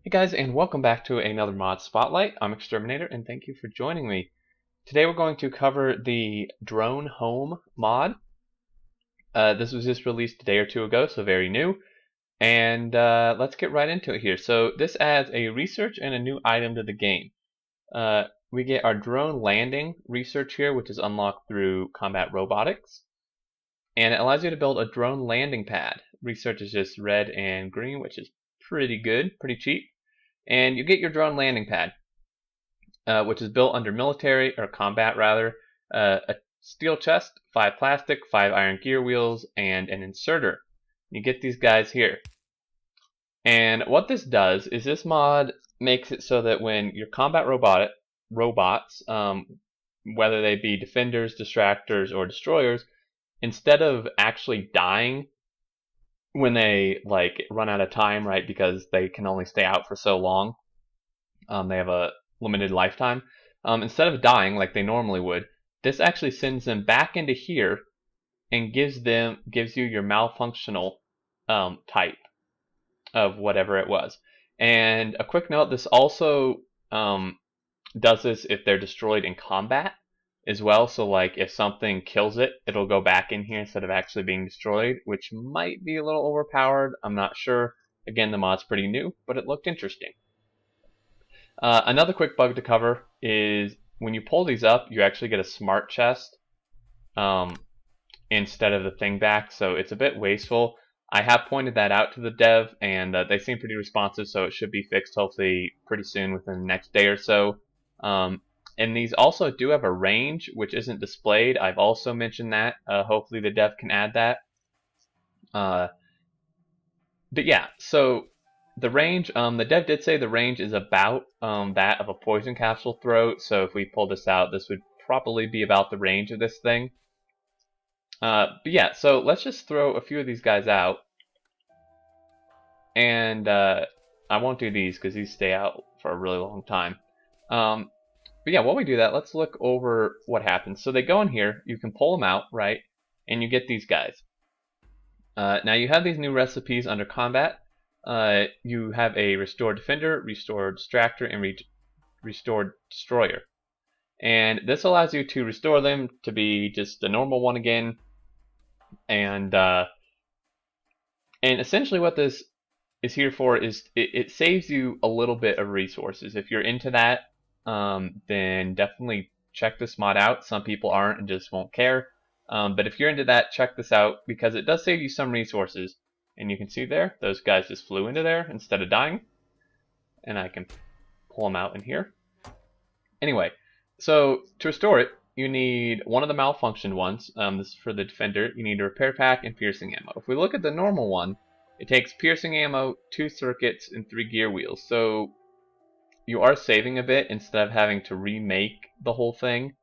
Hey guys, and welcome back to another mod spotlight. I'm Exterminator, and thank you for joining me. Today we're going to cover the drone home mod. This was just released a day or two ago, so very new. And let's get right into it here. So this adds a research and a new item to the game. We get our drone landing research here, which is unlocked through combat robotics. And it allows you to build a drone landing pad. Research is just red and green, which is pretty good, pretty cheap. And you get your drone landing pad, which is built under military, or combat rather, a steel chest, 5 plastic, 5 iron gear wheels, and an inserter. You get these guys here. And what this does is this mod makes it so that when your combat robots, whether they be defenders, distractors, or destroyers, instead of actually dying when they run out of time, right, because they can only stay out for so long, they have a limited lifetime. Instead of dying like they normally would, this actually sends them back into here and gives you your malfunctional type of whatever it was. And a quick note: this also does this if they're destroyed in combat as well. So like if something kills it, it'll go back in here instead of actually being destroyed, which might be a little overpowered. I'm not sure. Again, the mod's pretty new, but it looked interesting. Another quick bug to cover is when you pull these up, you actually get a smart chest instead of the thing back, so it's a bit wasteful. I have pointed that out to the dev, and they seem pretty responsive, so it should be fixed hopefully pretty soon within the next day or so. And these also do have a range, which isn't displayed. I've also mentioned that. Hopefully the dev can add that. But yeah, so the range, the dev did say the range is about that of a poison capsule throw, so if we pull this out, this would probably be about the range of this thing. But yeah, so let's just throw a few of these guys out. And I won't do these because these stay out for a really long time. But yeah, while we do that, let's look over what happens. So they go in here, you can pull them out, right? And you get these guys. Now you have these new recipes under combat. You have a restored defender, restored distractor, and restored destroyer. And this allows you to restore them to be just the normal one again. And essentially what this is here for is it saves you a little bit of resources. If you're into that, then definitely check this mod out. Some people aren't and just won't care. But if you're into that, check this out because it does save you some resources. And you can see there, those guys just flew into there instead of dying. And I can pull them out in here. Anyway, so to restore it, you need one of the malfunctioned ones. This is for the defender. You need a repair pack and piercing ammo. If we look at the normal one, it takes piercing ammo, 2 circuits, and 3 gear wheels. So you are saving a bit instead of having to remake the whole thing,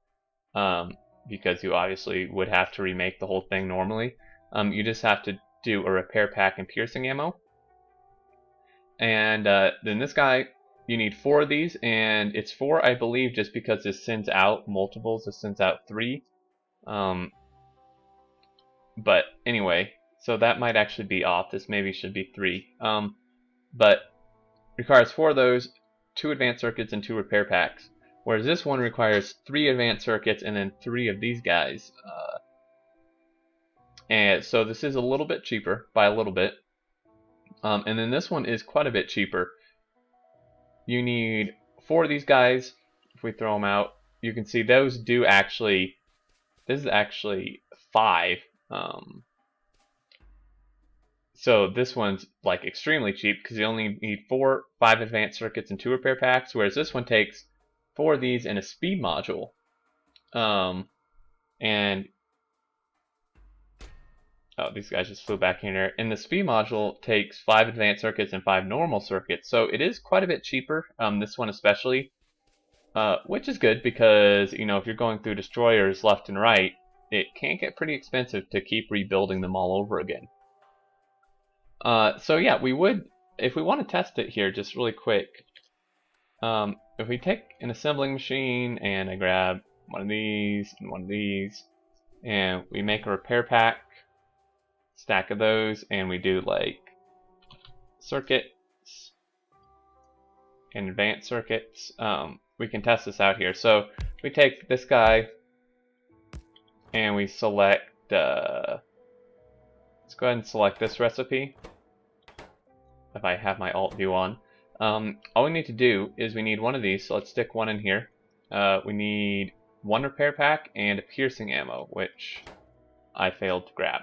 because you obviously would have to remake the whole thing normally. You just have to do a repair pack and piercing ammo. And then this guy, you need 4 of these, and it's 4, I believe, just because this sends out multiples. This sends out 3. But anyway, so that might actually be off. This maybe should be 3. But requires 4 of those, 2 advanced circuits, and 2 repair packs. Whereas this one requires 3 advanced circuits and then 3 of these guys. And so this is a little bit cheaper by a little bit. And then this one is quite a bit cheaper. You need 4 of these guys. If we throw them out, you can see those do actually. This is actually 5. So this one's like extremely cheap because you only need 5 advanced circuits and 2 repair packs, whereas this one takes 4 of these and a speed module. And oh, these guys just flew back in there. And the speed module takes 5 advanced circuits and 5 normal circuits, so it is quite a bit cheaper. This one especially, which is good because if you're going through destroyers left and right, it can get pretty expensive to keep rebuilding them all over again. So yeah, we would, if we want to test it here just really quick, if we take an assembling machine and I grab one of these and one of these, and we make a repair pack, stack of those, and we do like circuits, in advanced circuits, we can test this out here. So we take this guy and we select, let's go ahead and select this recipe if I have my alt view on. All we need to do is we need one of these, so let's stick one in here. We need one repair pack and a piercing ammo, which I failed to grab.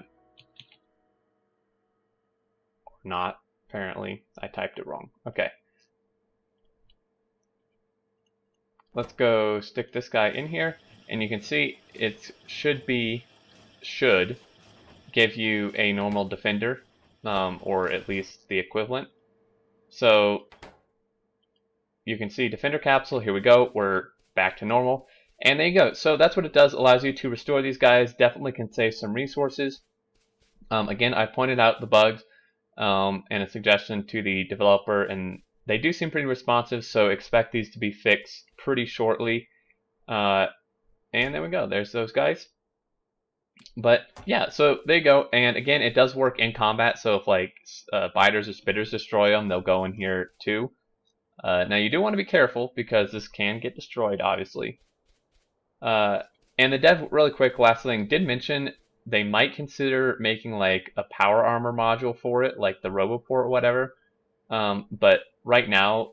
Or not, apparently. I typed it wrong. Okay. Let's go stick this guy in here, and you can see it should give you a normal defender, or at least the equivalent. So you can see defender capsule, here we go, we're back to normal, and there you go. So that's what it does, allows you to restore these guys, definitely can save some resources. Again, I pointed out the bugs and a suggestion to the developer, and they do seem pretty responsive, so expect these to be fixed pretty shortly. And there we go, there's those guys. But yeah, so there you go, and again, it does work in combat, so if like biters or spitters destroy them, they'll go in here too. Now you do want to be careful because this can get destroyed, obviously. And the dev, really quick, last thing, did mention they might consider making like a power armor module for it, like the Roboport or whatever. But right now,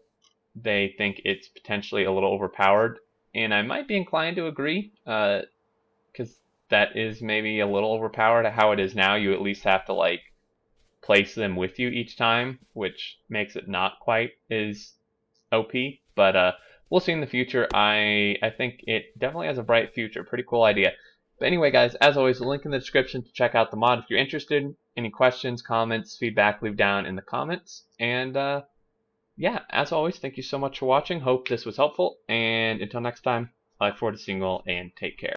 they think it's potentially a little overpowered, and I might be inclined to agree, because that is maybe a little overpowered. How it is now, you at least have to like place them with you each time, which makes it not quite as OP, but we'll see in the future. I think it definitely has a bright future. Pretty cool idea. But anyway, guys, as always, link in the description to check out the mod if you're interested. Any questions, comments, feedback, leave down in the comments. And yeah, as always, thank you so much for watching. Hope this was helpful. And until next time, I look forward to seeing you all, and take care.